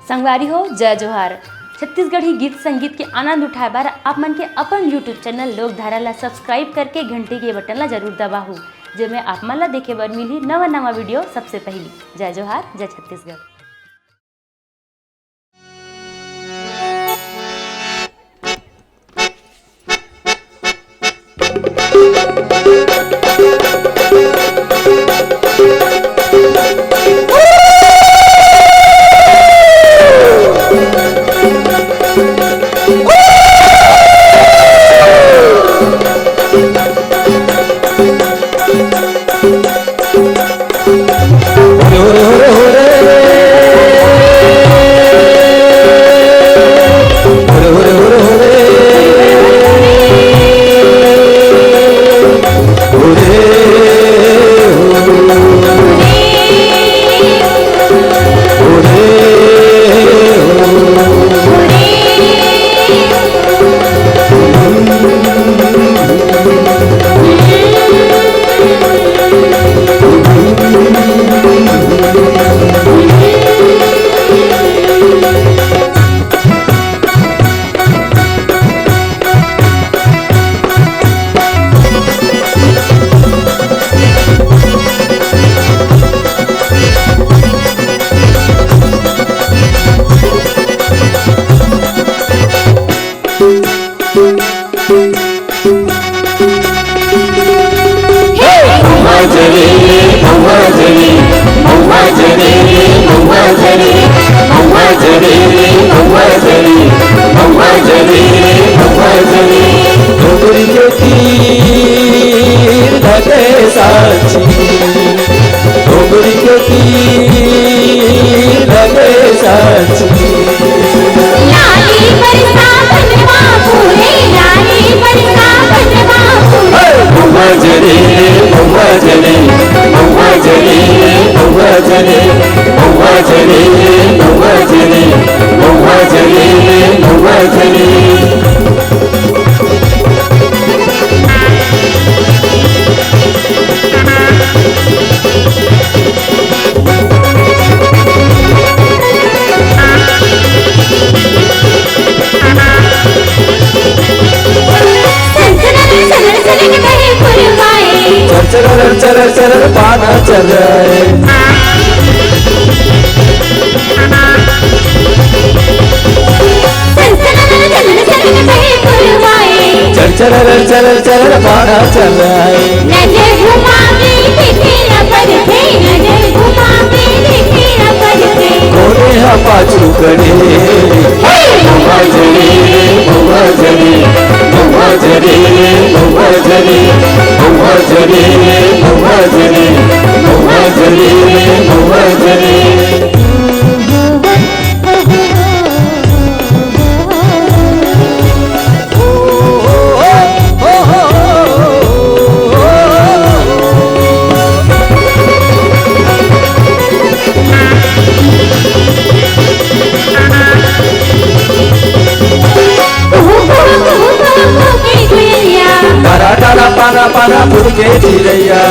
संगवारी हो जय जोहार। छत्तीसगढ़ी गीत संगीत के आनंद उठाए बार आप मन के अपन यूट्यूब चैनल लोकधारा ला सब्सक्राइब करके घंटी के बटन ला जरूर दबाहू, जेमे आप मन ला देखे बर मिली नवा नवा वीडियो सबसे पहली। जय जोहार, जय छत्तीसगढ़। चल चल पाना चल चल चल चल पाना चल कोने हा पाछू कड़े मम्मा जरी मम्मा जरी मम्मा जरी मम्मा जरी मम्मा जरी मम्मा जरी मम्मा जरी मम्मा जरी पाना पाना फूल के चिड़ैया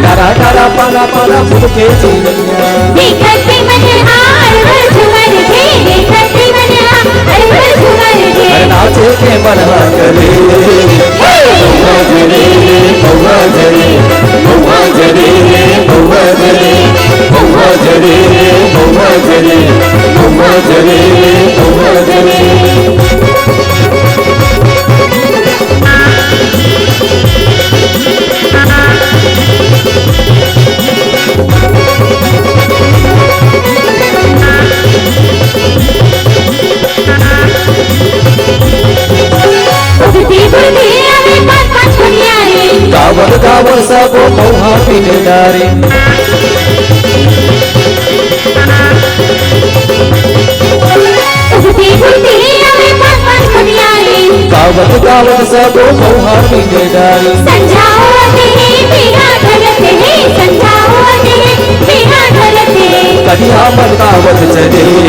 डारा डारा पाना पाना फूल के चिड़ैया नाचे के मनवा करे मम्मा जरी मम्मा जरी मम्मा जरी मम्मा जरी मम्मा जरी मम्मा जरी मम्मा जरी मम्मा जरी गावल गावल सब मौहा पीने डारे गावल गावल सब मौहा पीने डारे कढ़िया मन गावत चले